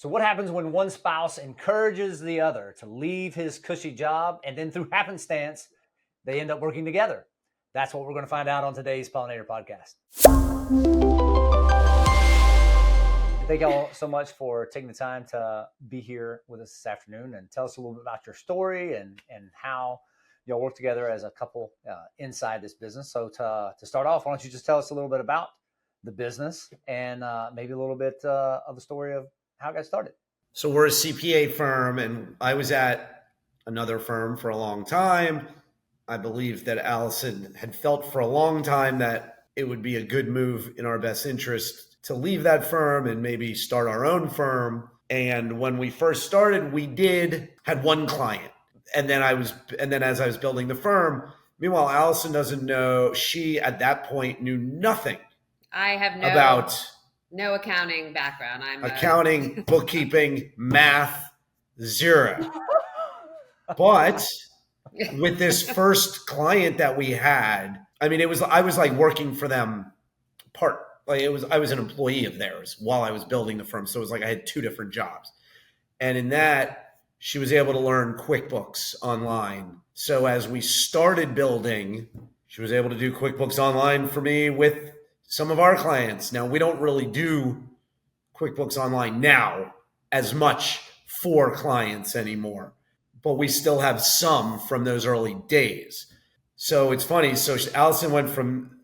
So what happens when one spouse encourages the other to leave his cushy job and then through happenstance, they end up working together? That's what we're going to find out on today's Pollinator Podcast. Thank y'all so much for taking the time to be here with us this afternoon and tell us a little bit about your story and how y'all work together as a couple inside this business. So to start off, why don't you just tell us a little bit about the business and maybe a little bit of the story of how it got started. So we're a CPA firm, and I was at another firm for a long time. I believe that Alison had felt for a long time that it would be a good move in our best interest to leave that firm and maybe start our own firm. And when we first started, we had one client. And then as I was building the firm, meanwhile, Alison doesn't know, she at that point knew nothing. I have no accounting background. I'm accounting, bookkeeping, math, zero. But with this first client that we had, I mean, I was like working for them I was an employee of theirs while I was building the firm. So it was like I had two different jobs. And in that, she was able to learn QuickBooks online. So as we started building, she was able to do QuickBooks online for me with some of our clients. Now, we don't really do QuickBooks Online now as much for clients anymore, but we still have some from those early days. So it's funny. So Alison went from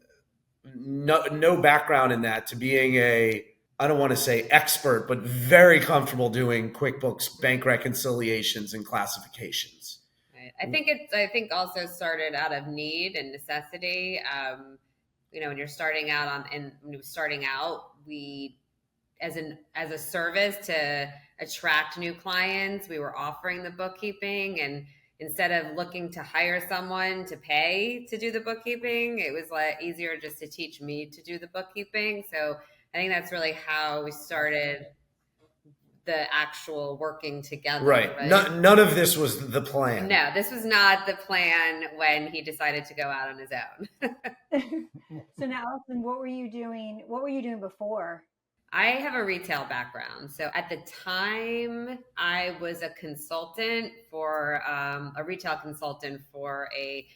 no background in that to being I don't want to say expert, but very comfortable doing QuickBooks bank reconciliations and classifications. I think also started out of need and necessity. When you're starting out we, as a service to attract new clients, we were offering the bookkeeping, and instead of looking to hire someone to pay to do the bookkeeping, it was easier just to teach me to do the bookkeeping. So I think that's really how we started the actual working together. Right. None of this was the plan. No, this was not the plan when he decided to go out on his own. So now, Alison, what were you doing before? I have a retail background. So at the time, I was a consultant for a retail consultant for a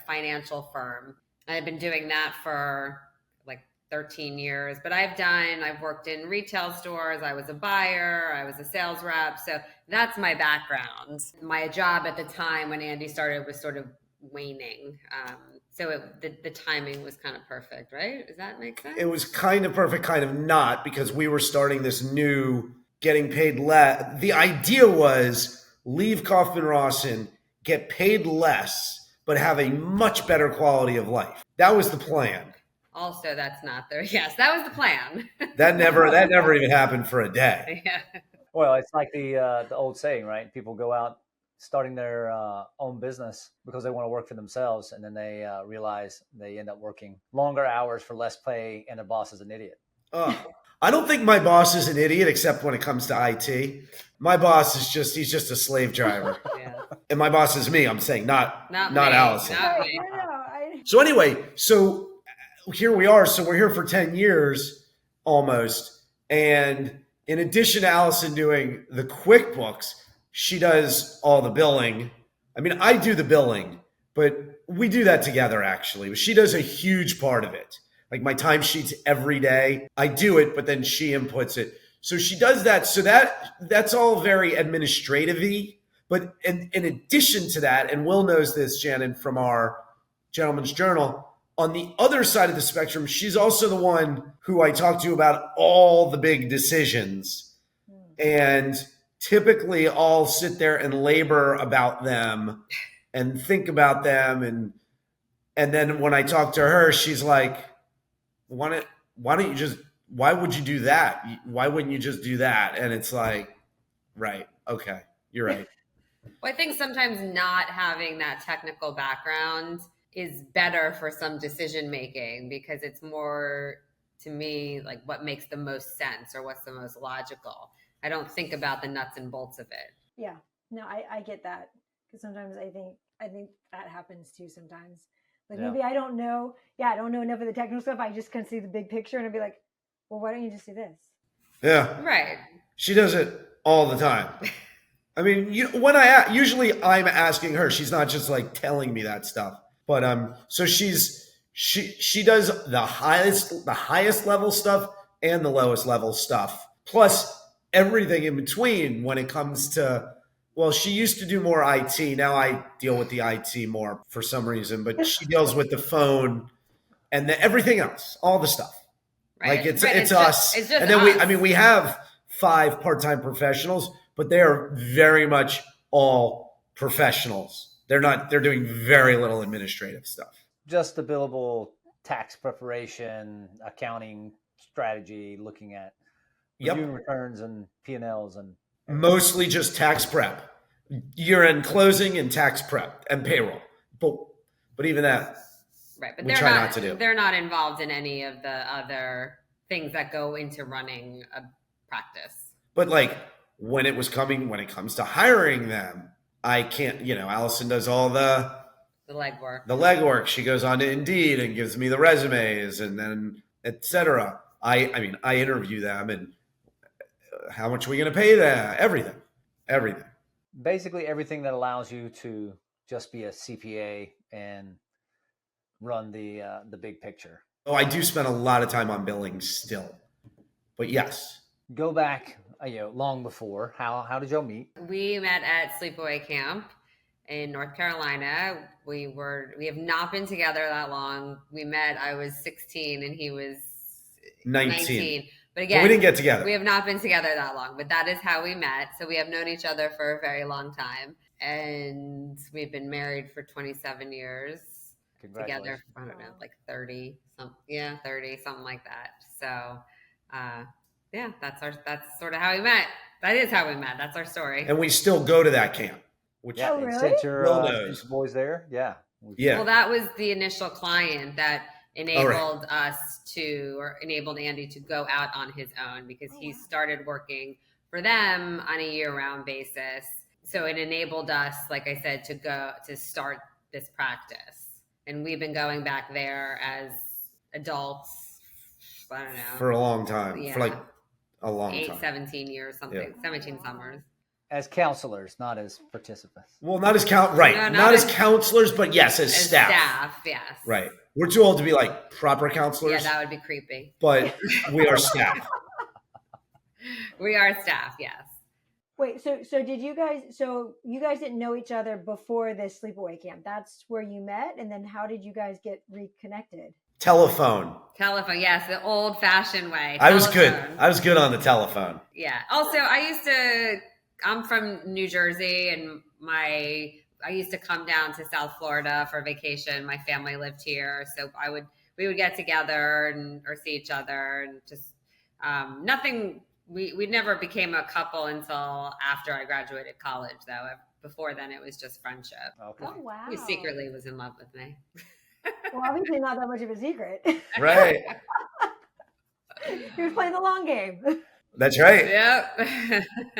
financial firm. I had been doing that for 13 years, but I've worked in retail stores. I was a buyer, I was a sales rep. So that's my background. My job at the time when Andy started was sort of waning. So the timing was kind of perfect, right? Does that make sense? It was kind of perfect, kind of not, because we were starting this new getting paid less. The idea was leave Kaufman Rawson, get paid less, but have a much better quality of life. That was the plan. Also, that's not there. Yes, that was the plan. That never even happened for a day. Yeah. Well, it's like the old saying, right? People go out starting their own business because they want to work for themselves, and then they realize they end up working longer hours for less pay, and their boss is an idiot. I don't think my boss is an idiot, except when it comes to IT. My boss he's just a slave driver. Yeah. And my boss is me, I'm saying, not Alison. Not me. So anyway, here we are. So we're here for 10 years almost. And in addition to Alison doing the QuickBooks, she does all the billing. I mean, I do the billing, but we do that together actually. She does a huge part of it. Like my timesheets every day, I do it, but then she inputs it. So she does that. So that's all very administrative-y. But in addition to that, and Will knows this, Shannon, from our Gentleman's Journal, on the other side of the spectrum, she's also the one who I talk to about all the big decisions. And typically I'll sit there and labor about them and think about them. And then when I talk to her, she's like, why would you do that? Why wouldn't you just do that? And it's like, right. Okay. You're right. Well, I think sometimes not having that technical background is better for some decision making, because it's more, to me, like what makes the most sense or what's the most logical. I don't think about the nuts and bolts of it. Yeah, no, I get that, because sometimes I think that happens too sometimes. Like maybe I don't know enough of the technical stuff. I just can see the big picture and I'd be like, well, why don't you just do this? Yeah. Right. She does it all the time. I mean, usually I'm asking her. She's not just like telling me that stuff. But so she does the highest level stuff and the lowest level stuff, plus everything in between when it comes to. Well, she used to do more IT. Now I deal with the IT more for some reason, but she deals with the phone and everything else, all the stuff. Right. Like it's It's us. just and then us. we have 5 part-time professionals, but they are very much all professionals. They're doing very little administrative stuff. Just the billable tax preparation, accounting strategy, looking at reviewing returns and P&Ls and mostly just tax prep, year-end closing and tax prep and payroll. But even that, right? But we try not to do. They're not involved in any of the other things that go into running a practice. But like when it comes to hiring them, I can't. Alison does all the legwork. The legwork. She goes on to Indeed and gives me the resumes and then etc. I interview them and. How much are we going to pay that? Everything. Basically everything that allows you to just be a CPA and run the big picture. Oh, I do spend a lot of time on billing still, but yes. Go back, long before. How did y'all meet? We met at Sleepaway Camp in North Carolina. We have not been together that long. We met. I was 16 and he was 19. But again, we didn't get together. We have not been together that long, but that is how we met. So we have known each other for a very long time. And we've been married for 27 years. Together, I don't know, like 30, 30, something like that. So, that's sort of how we met. That is how we met. That's our story. And we still go to that camp. Which really? Sent your boys there? Yeah. Well, that was the initial client that enabled enabled Andy to go out on his own because he started working for them on a year-round basis. So it enabled us, like I said, to start this practice. And we've been going back there as adults, I don't know. For a long time. Yeah. For like a long time. 17 years, something, 17 summers. As counselors, not as participants. Well, not as not as counselors, but yes, as staff. Staff, yes. Right. We're too old to be like proper counselors. Yeah, that would be creepy. But we are staff. We are staff, yes. Wait, so you guys didn't know each other before this sleepaway camp. That's where you met, and then how did you guys get reconnected? Telephone, yes, the old-fashioned way. I was good on the telephone. Yeah. Also, I'm from New Jersey, and I used to come down to South Florida for vacation. My family lived here, so we would get together or see each other, and just nothing. We never became a couple until after I graduated college, though. Before then, it was just friendship. Okay. Oh, wow. He secretly was in love with me. Well, obviously not that much of a secret. Right. He was playing the long game. That's right. Yep.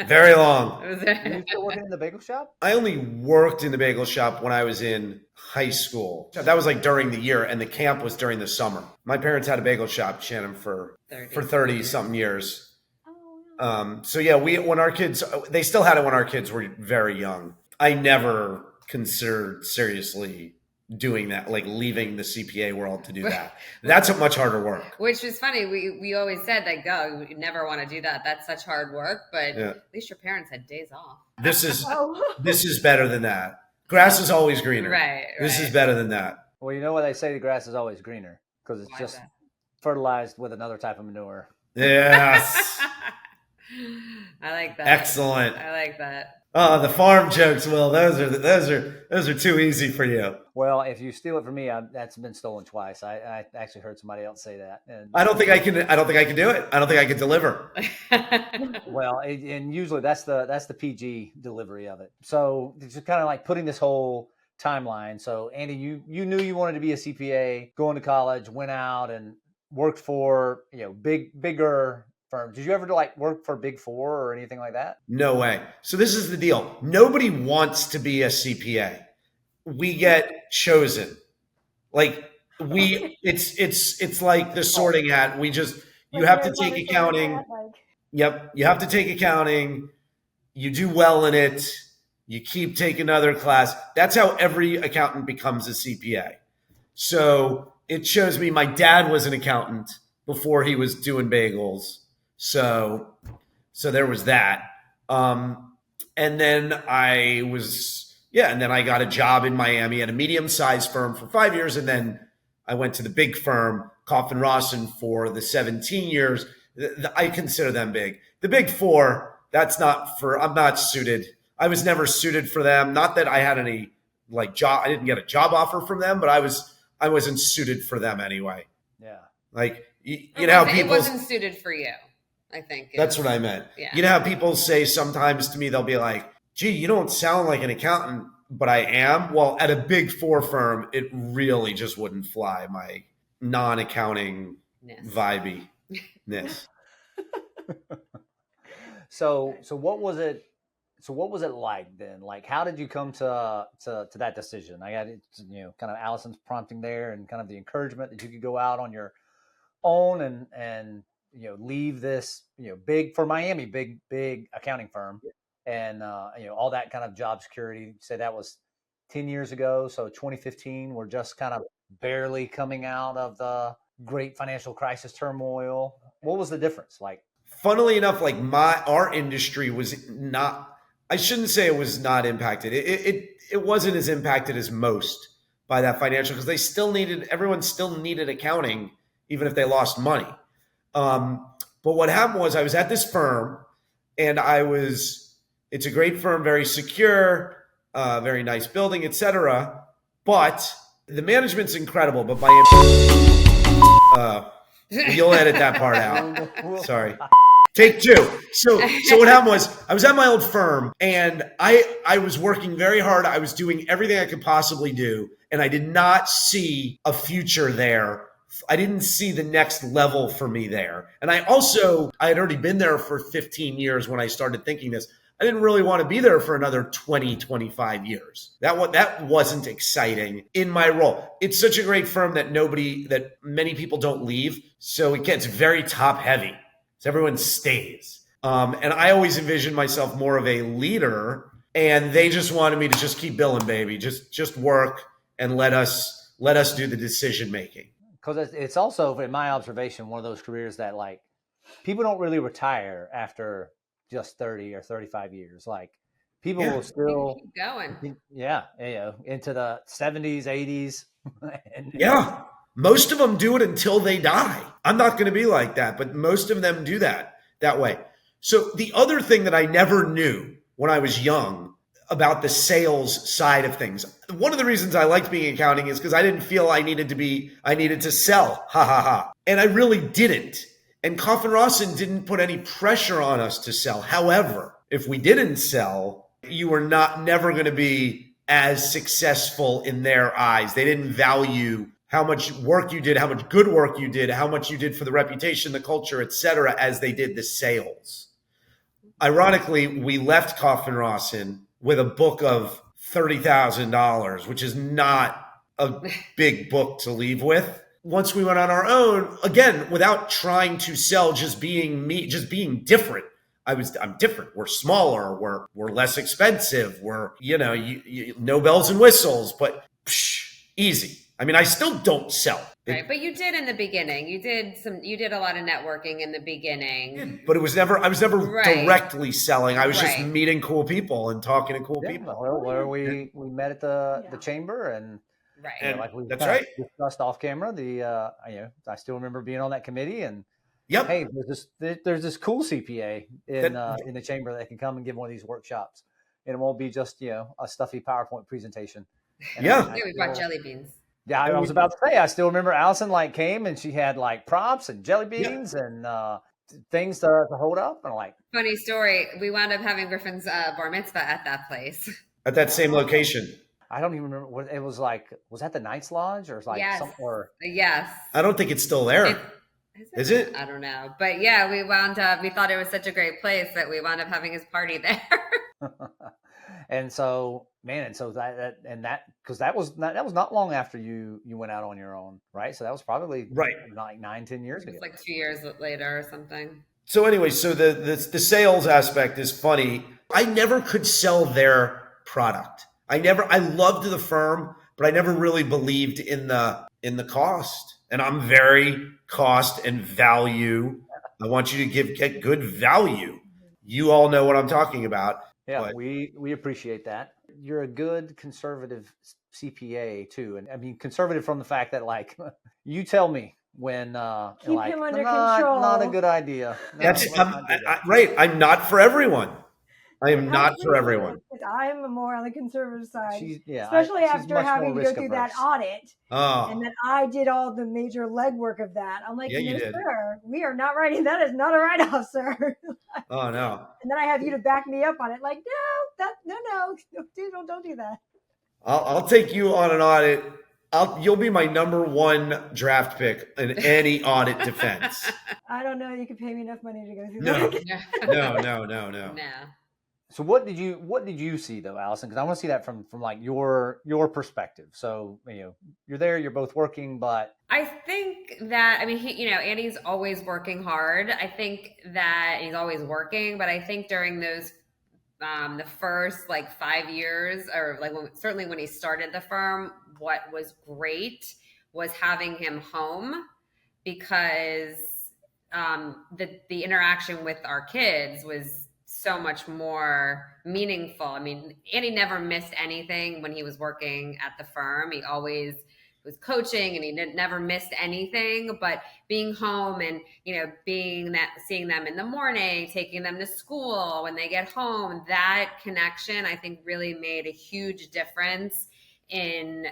Very long. Are you still working in the bagel shop? I only worked in the bagel shop when I was in high school. That was like during the year, and the camp was during the summer. My parents had a bagel shop, Shannon, for 30 something years. So yeah, they still had it when our kids were very young. I never considered seriously doing that, like leaving the CPA world to do that. That's a much harder work. Which is funny. We always said like, oh, we never want to do that. That's such hard work, but at least your parents had days off. This is better than that. Grass is always greener. Right. This is better than that. Well, you know what they say, the grass is always greener because it's just fertilized with another type of manure. Yes. I like that. Excellent. I like that. Oh, the farm jokes, Will. Those are too easy for you. Well, if you steal it from me, that's been stolen twice. I actually heard somebody else say that. And I don't think I can do it. I don't think I can deliver. Well, and usually that's the PG delivery of it. So it's just kind of like putting this whole timeline. So Andy, you knew you wanted to be a CPA, going to college, went out and worked for bigger firms. Did you ever work for Big Four or anything like that? No way. So this is the deal. Nobody wants to be a CPA. We get chosen. Like it's like the sorting hat. You have to take accounting. Yep. You have to take accounting. You do well in it. You keep taking another class. That's how every accountant becomes a CPA. So it shows me my dad was an accountant before he was doing bagels. So there was that. And then and then I got a job in Miami at a medium-sized firm for 5 years. And then I went to the big firm, Coffin Rawson, for the 17 years. I consider them big. The big four, I'm not suited. I was never suited for them. Not that I had any job. I didn't get a job offer from them, but I wasn't suited for them anyway. Yeah. You know how people. It wasn't suited for you, I think. That's what I meant. Yeah. You know how people say sometimes to me, they'll be like, gee, you don't sound like an accountant, but I am. Well, at a big four firm, it really just wouldn't fly, my non-accounting vibiness. So what was it? So what was it like then? How did you come to that decision? I got kind of Alison's prompting there, and kind of the encouragement that you could go out on your own and leave this big for Miami, big accounting firm, and all that kind of job security. You say that was 10 years ago, so 2015. We're just kind of barely coming out of the great financial crisis turmoil. What was the difference like? Funnily enough, our industry was not. I shouldn't say it was not impacted. It wasn't as impacted as most by that financial, because everyone still needed accounting, even if they lost money. But what happened was I was at this firm, and it's a great firm, very secure, very nice building, etc. But the management's incredible, but you'll edit that part out. Sorry. Take two. So what happened was I was at my old firm, and I was working very hard. I was doing everything I could possibly do, and I did not see a future there. I didn't see the next level for me there. And I had already been there for 15 years when I started thinking this. I didn't really want to be there for another 20, 25 years. That wasn't exciting in my role. It's such a great firm that many people don't leave. So it gets very top heavy. So everyone stays. And I always envisioned myself more of a leader, and they just wanted me to just keep billing, baby. Just work and let us do the decision making. Because it's also, in my observation, one of those careers that people don't really retire after just 30 or 35 years. People will still keep going. Yeah, into the 70s, 80s. Yeah. Most of them do it until they die. I'm not going to be like that, but most of them do that way. So the other thing that I never knew when I was young about the sales side of things, one of the reasons I liked being in accounting is because I didn't feel I needed to sell. Ha ha ha. And I really didn't. And Coffin Rawson didn't put any pressure on us to sell. However, if we didn't sell, you were never going to be as successful in their eyes. They didn't value how much work you did, how much good work you did, how much you did for the reputation, the culture, et cetera, as they did the sales. Ironically, we left Coffin Rawson with a book of $30,000, which is not a big book to leave with. Once we went on our own, again, without trying to sell, just being me, just being different. I'm different. We're smaller. We're less expensive. We're, no bells and whistles, but easy. I mean, I still don't sell. Right, but you did in the beginning. You did a lot of networking in the beginning. But I was never directly selling. I was just meeting cool people and talking to cool people. Well, where we met at the chamber, and we discussed off camera. I still remember being on that committee, and hey, there's this cool CPA in the chamber that can come and give one of these workshops, and it won't be just a stuffy PowerPoint presentation. And we brought jelly beans. Yeah, I was about to say, I still remember Alison came and she had props and jelly beans and things to hold up, and funny story. We wound up having Griffin's bar mitzvah at that place. At that same location. I don't even remember what it was like. Was that the Knights Lodge or yes. Yes. I don't think it's still there. Is it? I don't know. But yeah, we thought it was such a great place that we wound up having his party there. And so, because that was not long after you went out on your own, right? So that was probably 9-10 years ago. It was 2 years later or something. So anyway, so the sales aspect is funny. I never could sell their product. I loved the firm, but I never really believed in the cost. And I'm very cost and value. I want you to get good value. You all know what I'm talking about. Yeah, But we appreciate that. You're a good conservative CPA too, and I mean conservative from the fact that like you tell me when Keep like him under not a control. good idea. No, that's let's not do that. right. I'm not for everyone. I am How not for sweet is everyone. that? 'Cause I'm more on the conservative side, especially she's after much having more to go risk through that averse. audit. And Oh, then I did all the major legwork of that. I'm like, yeah, you no, did. sir, we are not writing. That is not a write-off, sir. Oh no. And then I have you to back me up on it. Like, no, dude, don't do that. I'll take you on an audit. You'll be my number one draft pick in any audit defense. I don't know. You could pay me enough money to go through No, that. no. No. So what did you see though, Allison? Because I want to see that from like your perspective. So you're there, you're both working, but I think that, I mean, Andy's always working hard. I think that he's always working, but I think during those, the first like 5 years, or like certainly when he started the firm, what was great was having him home, because the interaction with our kids was so much more meaningful. I mean, Andy never missed anything when he was working at the firm. He always was coaching, and he never missed anything. But being home and seeing them in the morning, taking them to school when they get home, that connection I think really made a huge difference in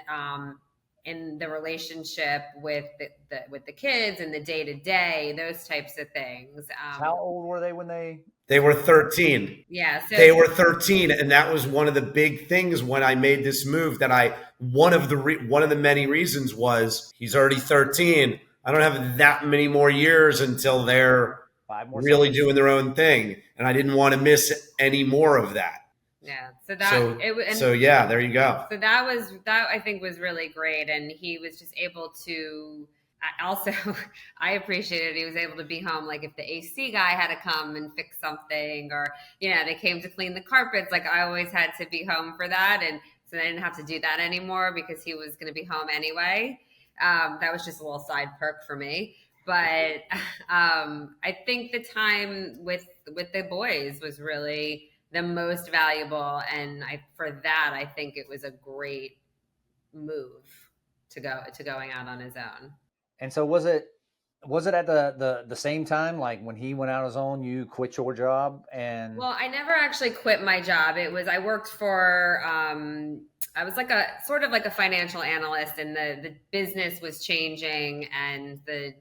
the relationship with the kids and the day to day, those types of things. how old were they when They were 13. Yeah, so They were 13, and that was one of the big things when I made this move. One of the many reasons was he's already 13. I don't have that many more years until they're 5 more really seconds? doing their own thing, and I didn't want to miss any more of that. yeah, Yeah, there you go. So that I think was really great, and he was just able to. Also, I appreciated he was able to be home. Like if the AC guy had to come and fix something, or they came to clean the carpets. Like I always had to be home for that, and so I didn't have to do that anymore because he was going to be home anyway. That was just a little side perk for me. But I think the time with the boys was really the most valuable, and for that I think it was a great move to going out on his own. And so was it at the same time, like when he went out on his own, you quit your job? And well, I never actually quit my job. I worked for I was like a sort of like a financial analyst, and the business was changing, and the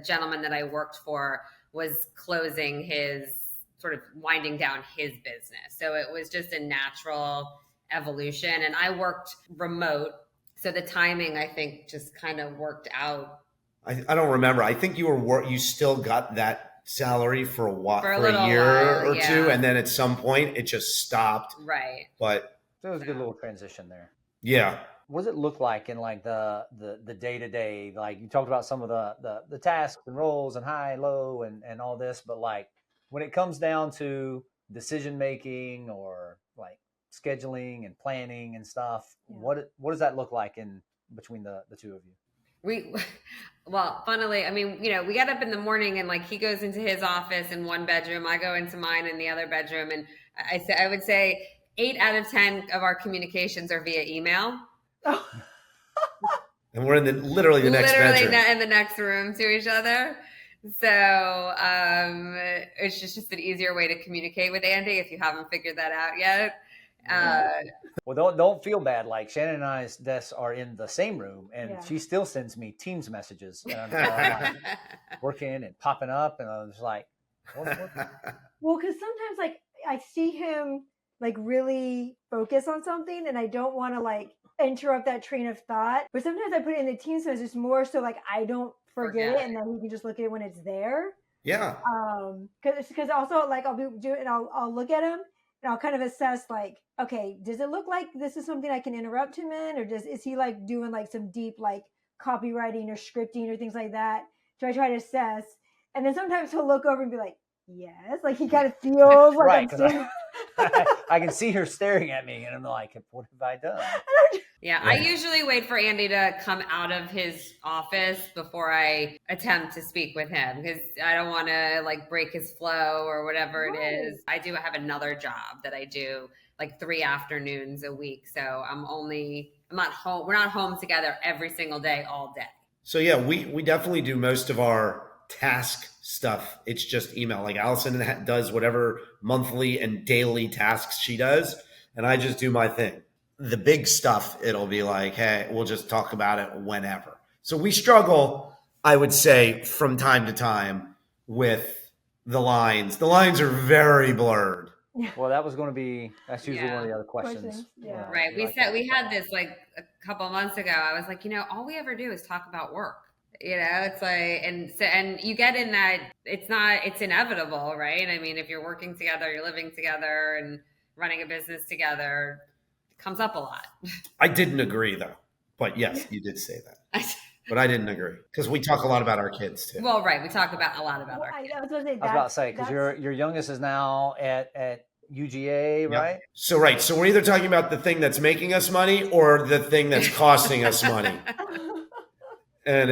gentleman that I worked for was closing his, sort of winding down his business. So it was just a natural evolution, and I worked remote. So the timing, I think, just kind of worked out. I don't remember. I think you still got that salary for a year while, or two, and then at some point it just stopped. Right. But there was a good little transition there. Yeah. What does it look like in like the day to day? Like you talked about some of the tasks and roles and high, low, and all this, but like when it comes down to decision making or like scheduling and planning and stuff, what does that look like in between the two of you? Well, funnily, I mean, we get up in the morning, and like he goes into his office in one bedroom, I go into mine in the other bedroom, and I would say 8 out of 10 of our communications are via email. Oh. And we're in literally the next bedroom. In the next room to each other. So it's just an easier way to communicate with Andy if you haven't figured that out yet. Well, don't feel bad. Like Shannon and I's desks are in the same room, and she still sends me Teams messages, and I'm like, working and popping up, and I was like, well, because sometimes like I see him like really focus on something, and I don't want to like interrupt that train of thought. But sometimes I put it in the Teams message more so like I don't forget it, and then he can just look at it when it's there. Yeah. Because also like I'll be doing, and I'll look at him. And I'll kind of assess like, okay, does it look like this is something I can interrupt him in? Or is he like doing like some deep like copywriting or scripting or things like that? So I try to assess. And then sometimes he'll look over and be like, yes. Like he kind of feels like Right, I'm 'cause staring. I can see her staring at me, and I'm like, what have I done? Yeah, I usually wait for Andy to come out of his office before I attempt to speak with him because I don't want to like break his flow or whatever it is. I do have another job that I do like 3 afternoons a week. So I'm not home. We're not home together every single day, all day. So yeah, we definitely do most of our task stuff. It's just email. Like Alison does whatever monthly and daily tasks she does, and I just do my thing. The big stuff, it'll be like, hey, we'll just talk about it whenever. So we struggle, I would say, from time to time with the lines. The lines are very blurred. Well, that's usually one of the other questions. Yeah. Right. We had this like a couple months ago. I was like, all we ever do is talk about work. It's like, and you get in that it's inevitable, right? I mean, if you're working together, you're living together and running a business together, it comes up a lot. I didn't agree though, but yes, you did say that. But I didn't agree because we talk a lot about our kids too. Well, right. We talk about a lot about our kids. I was going to say, I was about to say, because your youngest is now at UGA, right? Yep. So we're either talking about the thing that's making us money or the thing that's costing us money. And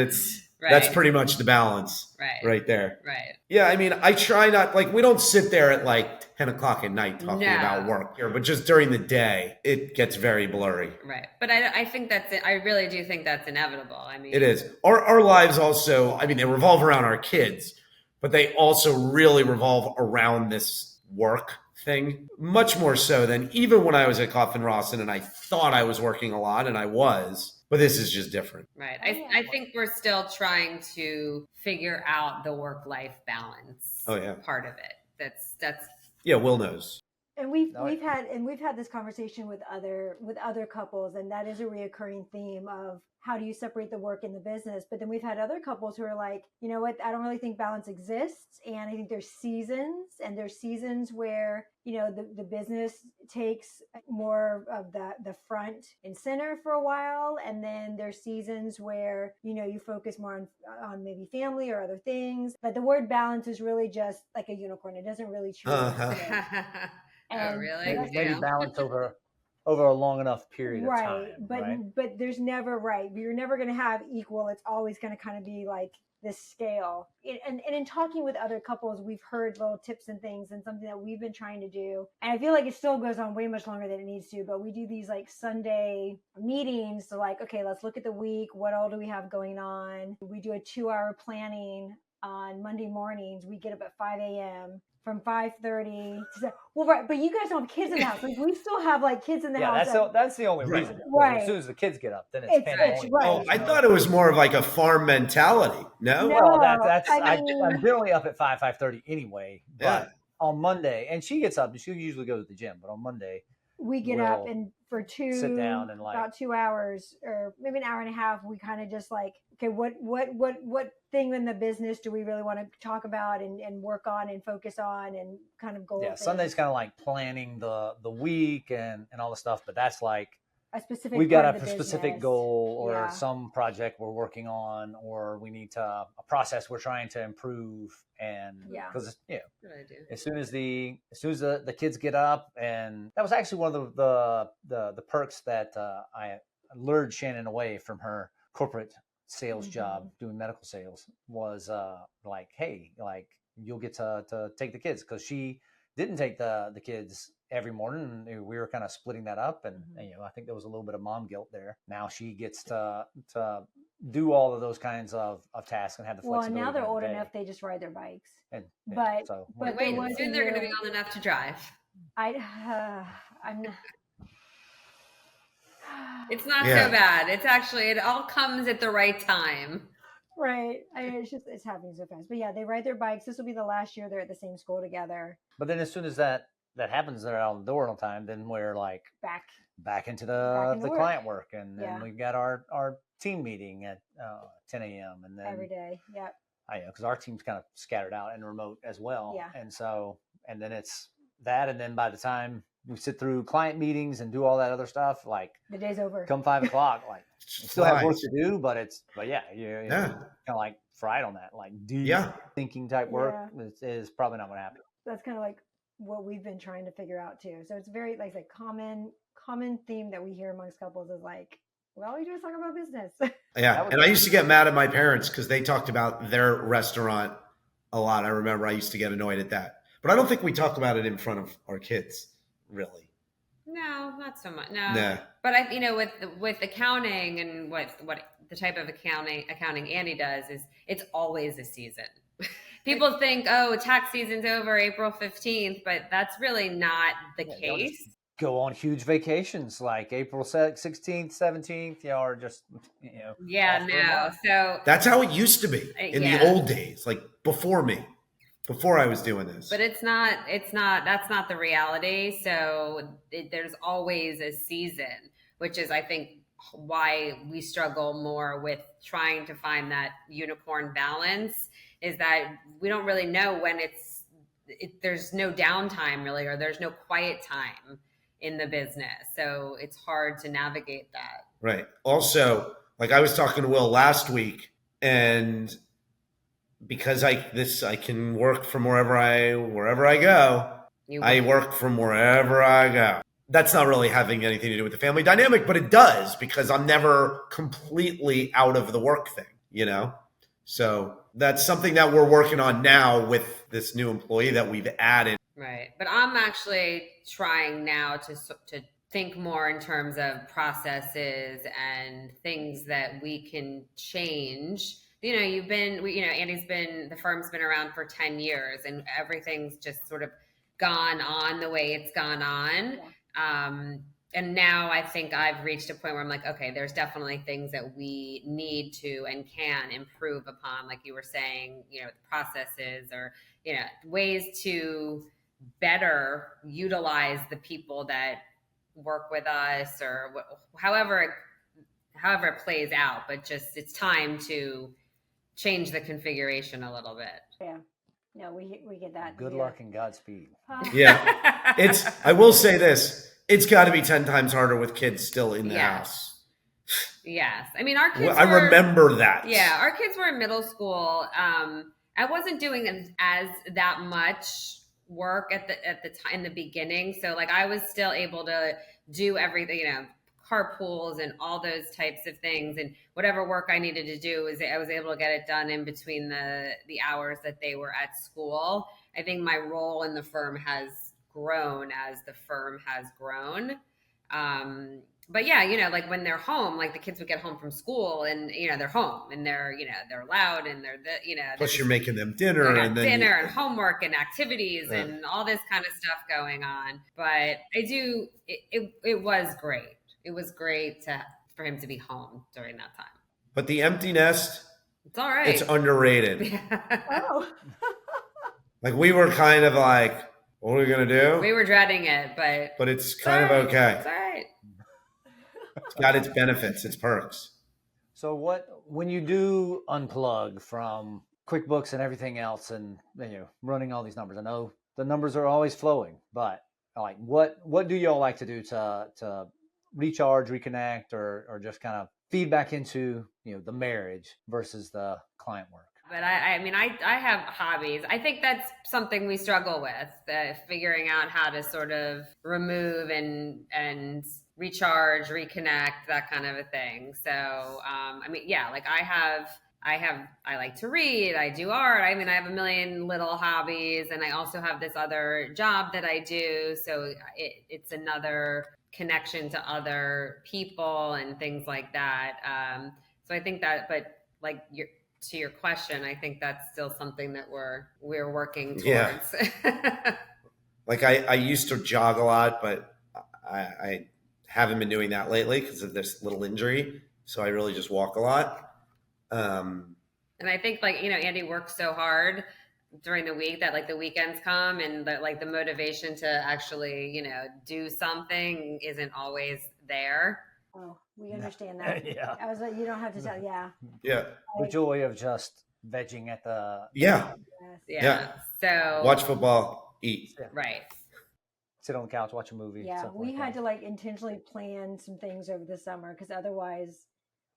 that's pretty much the balance right there. Right. Yeah, I mean, I try not, like, we don't sit there at like 10 o'clock at night talking about work here, but just during the day, it gets very blurry. Right. But I think I really do think that's inevitable. I mean, it is. Our lives also, I mean, they revolve around our kids, but they also really revolve around this work thing, much more so than even when I was at Coffin Rawson and I thought I was working a lot, and I was. But this is just different. Right. I think we're still trying to figure out the work-life balance part of it. That's yeah, Will knows. And we've had this conversation with other couples, and that is a reoccurring theme of how do you separate the work and the business. But then we've had other couples who are like, you know what, I don't really think balance exists, and I think there's seasons where the business takes more of the front and center for a while, and then there's seasons where you focus more on maybe family or other things. But the word balance is really just like a unicorn; it doesn't really choose. Oh, really? Maybe balance over a long enough period of time. But there's never you're never going to have equal. It's always going to kind of be like this scale. And in talking with other couples, we've heard little tips and things, and something that we've been trying to do. And I feel like it still goes on way much longer than it needs to, but we do these like Sunday meetings to like, okay, let's look at the week. What all do we have going on? We do a 2-hour planning on Monday mornings. We get up at 5 a.m. from 5:30 to well, right, but you guys don't have kids in the house. Like we still have like kids in the house. Yeah, that's the only reason. Right. As soon as the kids get up, then it's pandemonic. Right. Oh, I thought it was more of like a farm mentality. No, well, I'm generally up at 5:30 anyway. But on Monday, and she gets up. She usually goes to the gym, but on Monday we get up, and for sit down and like about 2 hours or maybe an hour and a half, we kind of just like, okay, what thing in the business do we really want to talk about and work on and focus on and kind of go. Yeah, Sunday's kind of like planning the week and all the stuff, but that's like a specific. We've got a specific business. goal or some project we're working on, or we need a process we're trying to improve. And because as soon as the kids get up, and that was actually one of the perks that I lured Shannon away from her corporate sales job doing medical sales was like, hey, like you'll get to take the kids, because she didn't take the kids every morning. We were kind of splitting that up, and I think there was a little bit of mom guilt there. Now she gets to do all of those kinds of tasks and have the flexibility. Well, now they're old enough; they just ride their bikes. But wait, soon they're going to be old enough to drive. I'm not. It's not so bad. It's actually, it all comes at the right time. Right. It's happening so fast. But yeah, they ride their bikes. This will be the last year they're at the same school together. But then as soon as that happens, they're out the door on time, then we're like back into the client work. And then we've got our team meeting at 10 a.m. and then every day. Yep. Because our team's kind of scattered out and remote as well. Yeah. And so, and then it's that. And then by the time we sit through client meetings and do all that other stuff. Like The day's over. come 5 o'clock, like you still have work to do, but yeah, you're kind of like fried on that. Like deep thinking type work is probably not going to happen. That's kind of like what we've been trying to figure out too. So it's very like a common theme that we hear amongst couples is like, well, we just talk about business. Yeah. And I used to get mad at my parents because they talked about their restaurant a lot. I remember I used to get annoyed at that. But I don't think we talk about it in front of our kids, really. No, not so much. No. Nah. But with accounting and what the type of accounting Andy does is it's always a season. People think, oh, tax season's over April 15th, but that's really not the case. Go on huge vacations like April 16th, 17th, or just, Yeah, no. So that's how it used to be in the old days, like before I was doing this. But that's not the reality. So there's always a season, which is, I think, why we struggle more with trying to find that unicorn balance, is that we don't really know when there's no downtime really, or there's no quiet time in the business. So it's hard to navigate that. Right. Also, like I was talking to Will last week, and because I can work from wherever I go. I work from wherever I go. That's not really having anything to do with the family dynamic, but it does, because I'm never completely out of the work thing, So that's something that we're working on now with this new employee that we've added. Right. But I'm actually trying now to think more in terms of processes and things that we can change. Andy's the firm's been around for 10 years and everything's just sort of gone on the way it's gone on. Yeah. And now I think I've reached a point where I'm like, okay, there's definitely things that we need to and can improve upon, like you were saying, processes or, ways to better utilize the people that work with us, or however it plays out. But just it's time to change the configuration a little bit. Yeah. No, we get that. Good luck and Godspeed. Yeah. I will say this. It's got to be 10 times harder with kids still in the house. Yes. I mean, our kids I remember that. Yeah. Our kids were in middle school. I wasn't doing as that much work at the time in the beginning. So like I was still able to do everything, carpools and all those types of things, and whatever work I needed to do I was able to get it done in between the hours that they were at school. I think my role in the firm has grown as the firm has grown. But yeah, like when they're home, like the kids would get home from school and, they're home and they're loud and they're plus you're making them dinner and then and homework and activities and all this kind of stuff going on. But it was great. It was great for him to be home during that time. But the empty nest, it's all right. It's underrated. Oh. Like we were kind of like, what are we going to do? We were dreading it, but it's kind of okay. It's all right. It's got its benefits, its perks. So when you do unplug from QuickBooks and everything else and running all these numbers, I know the numbers are always flowing, but like what do y'all like to do to recharge, reconnect, or just kind of feed back into the marriage versus the client work? But I have hobbies. I think that's something we struggle with, figuring out how to sort of remove and recharge, reconnect, that kind of a thing. So, I like to read, I do art. I have a million little hobbies, and I also have this other job that I do. So it's another connection to other people and things like that. So I think that, but like to your question, I think that's still something that we're working towards. Yeah. Like I used to jog a lot, but I haven't been doing that lately because of this little injury. So I really just walk a lot. And I think Andy works so hard during the week that the weekends come and the motivation to actually, do something isn't always there. Oh, we understand that. Yeah. I was like, you don't have to tell. Yeah. Yeah. The joy of just vegging at the. Yeah. Yeah. So watch football, eat. Right. sit on the couch, watch a movie. Yeah, something we like had that. to like intentionally plan some things over the summer because otherwise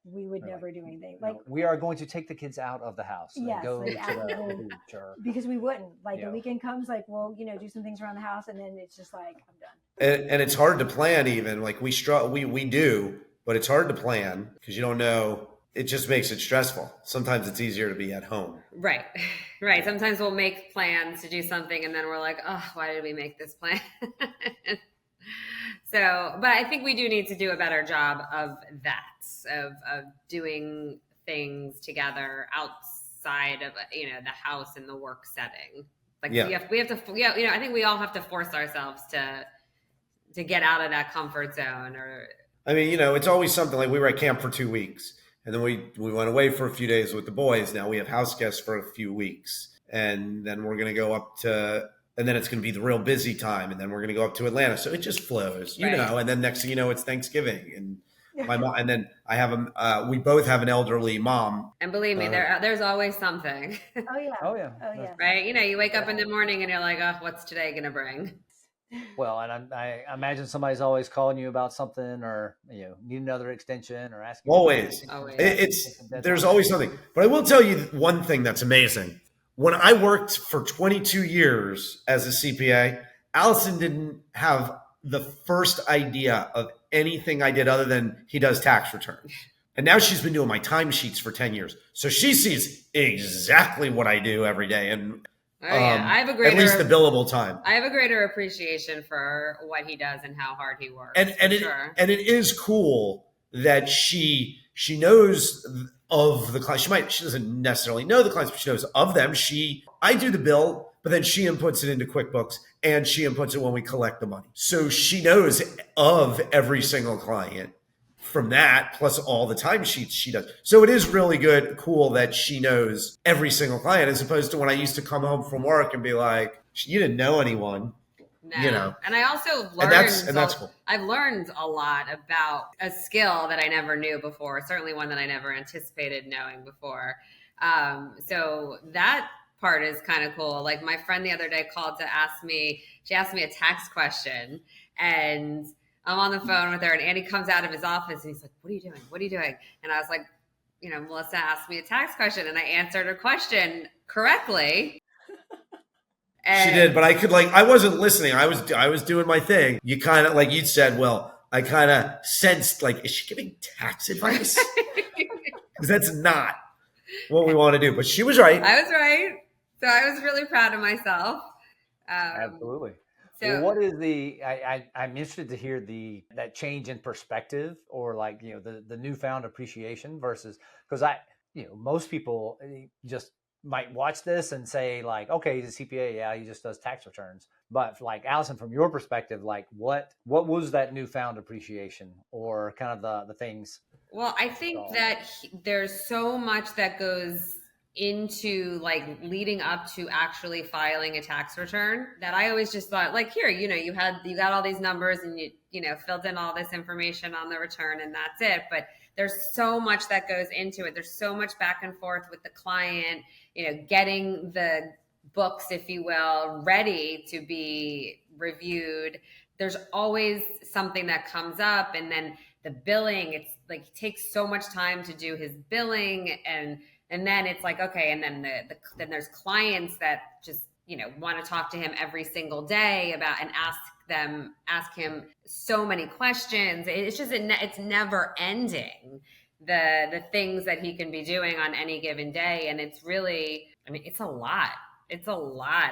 we would Or never like, do anything. you Like, know, we are going to take the kids out of the house and yes, go like to after the the beach or because we wouldn't. Like you the know. weekend comes, like we'll do some things around the house, and then it's just like I'm done. And it's hard to plan even. Like we do, but it's hard to plan because you don't know. It just makes it stressful. Sometimes it's easier to be at home. Right. Right. Sometimes we'll make plans to do something and then we're like, oh, why did we make this plan? So, but I think we do need to do a better job of that, of doing things together outside of, the house and the work setting. Like we have to, I think we all have to force ourselves to get out of that comfort zone. Or I mean, it's always something like we were at camp for 2 weeks and then we went away for a few days with the boys. Now we have house guests for a few weeks and then we're going to go up to, and then it's going to be the real busy time. And then we're going to go up to Atlanta. So it just flows, Right. and then next thing you know, it's Thanksgiving and my mom, and then I have we both have an elderly mom. And believe me, there's always something. Oh yeah. Oh yeah. Oh yeah. Right? You wake up in the morning and you're like, oh, what's today going to bring? Well, and I imagine somebody's always calling you about something, or need another extension, or asking. Always. There's always something. But I will tell you one thing that's amazing. When I worked for 22 years as a CPA, Alison didn't have the first idea of anything I did other than he does tax returns. And now she's been doing my timesheets for 10 years. So she sees exactly what I do every day. And I have a greater, at least the billable time. I have a greater appreciation for what he does and how hard he works. And it is cool that she knows of the client. She doesn't necessarily know the clients, but she knows of them. I do the bill, but then she inputs it into QuickBooks and she inputs it when we collect the money. So she knows of every single client from that, plus all the timesheets she does. So it is really cool that she knows every single client, as opposed to when I used to come home from work and be like, you didn't know anyone. No. And I also learned, and that's cool. I've learned a lot about a skill that I never knew before, certainly one that I never anticipated knowing before. So that part is kind of cool. Like my friend the other day called to she asked me a tax question, and I'm on the phone with her, and Andy comes out of his office and he's like, what are you doing? What are you doing? And I was like, Melissa asked me a tax question and I answered her question correctly. She did, but I wasn't listening. I was doing my thing. You kind of, like you said, I kind of sensed, like, is she giving tax advice? Because that's not what we want to do. But she was right. I was right. So I was really proud of myself. Absolutely. So well, what is I'm interested to hear that change in perspective, or like, the newfound appreciation versus, because most people just might watch this and say like, okay, he's a CPA. Yeah, he just does tax returns. But like Alison, from your perspective, like what was that newfound appreciation, or kind of the things? Well, I think that there's so much that goes into like leading up to actually filing a tax return that I always just thought like, here, you got all these numbers and you filled in all this information on the return and that's it. But there's so much that goes into it. There's so much back and forth with the client, getting the books, if you will, ready to be reviewed. There's always something that comes up, and then the billing, it's like it takes so much time to do his billing, and then it's like, okay, and then then there's clients that just want to talk to him every single day about and ask him so many questions. It's just it's never ending, the things that he can be doing on any given day, and it's really, it's a lot. It's a lot.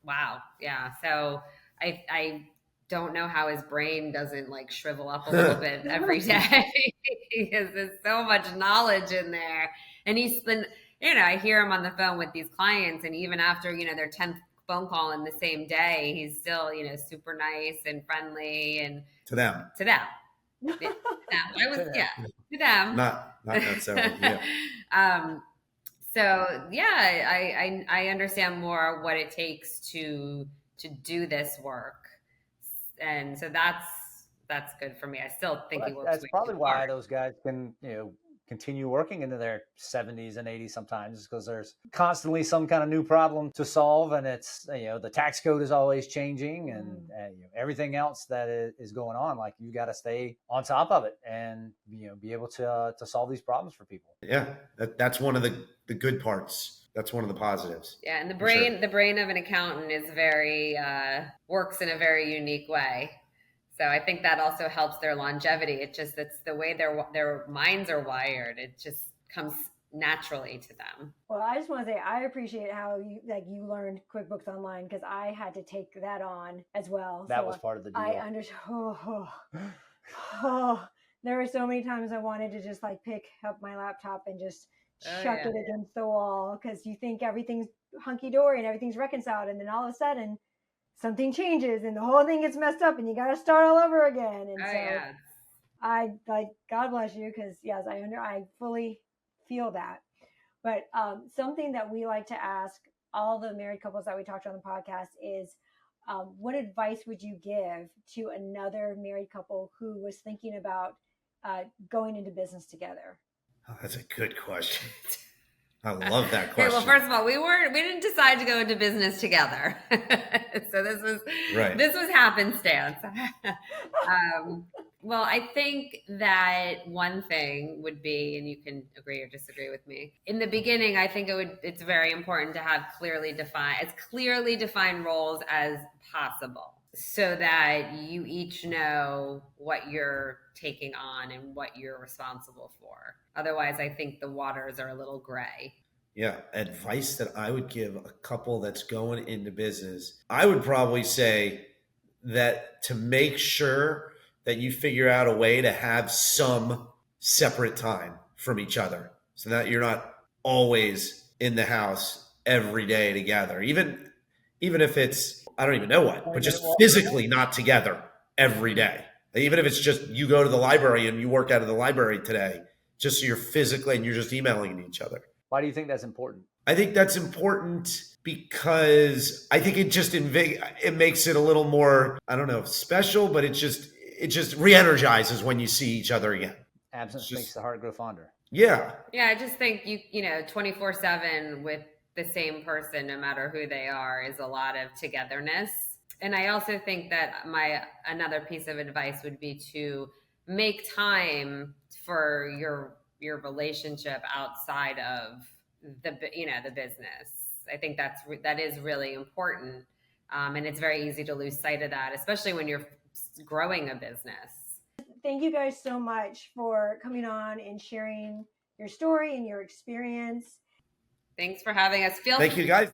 Wow, yeah. So I don't know how his brain doesn't like shrivel up a little bit every day because there's so much knowledge in there. And he's been, I hear him on the phone with these clients, and even after, their 10th phone call in the same day, he's still, super nice and friendly, and to them. To them. Not necessarily. Yeah. So yeah, I understand more what it takes to do this work. And so that's good for me. I still think he works. That's probably why those guys can, continue working into their 70s and 80s sometimes, because there's constantly some kind of new problem to solve, and it's, you know, the tax code is always changing, and you know, everything else that is going on. Like, you got to stay on top of it and, you know, be able to solve these problems for people. Yeah, that's one of the good parts. That's one of the positives. Yeah, and the brain of an accountant is very works in a very unique way. So I think that also helps their longevity. It's the way their minds are wired. It just comes naturally to them. Well, I just want to say I appreciate how you learned QuickBooks Online, because I had to take that on as well. That was part of the deal. I understand. There were so many times I wanted to just like pick up my laptop and just chuck it against the wall, because you think everything's hunky-dory and everything's reconciled, and then all of a sudden something changes and the whole thing gets messed up and you got to start all over again. And I like, God bless you, because yes, I fully feel that. But something that we like to ask all the married couples that we talk to on the podcast is, what advice would you give to another married couple who was thinking about going into business together? Oh, that's a good question. I love that question. Okay, well, first of all, we didn't decide to go into business together. So this was happenstance. Well, I think that one thing would be, and you can agree or disagree with me, in the beginning, I think it's very important to have clearly defined roles as possible, so that you each know what you're taking on and what you're responsible for. Otherwise, I think the waters are a little gray. Yeah. Advice that I would give a couple that's going into business, I would probably say that to make sure that you figure out a way to have some separate time from each other, so that you're not always in the house every day together, even if it's, I don't even know what, but just physically not together every day. Even if it's just you go to the library and you work out of the library today, just so you're physically and you're just emailing each other. Why do you think that's important? I think that's important because I think it makes it a little more, I don't know, special, but it just re-energizes when you see each other again. Absence makes the heart grow fonder. Yeah. Yeah, I just think you know, 24/7 with the same person, no matter who they are, is a lot of togetherness. And I also think that another piece of advice would be to make time for your relationship outside of the business. I think that is really important. And it's very easy to lose sight of that, especially when you're growing a business. Thank you guys so much for coming on and sharing your story and your experience. Thanks for having us. Thank you, guys.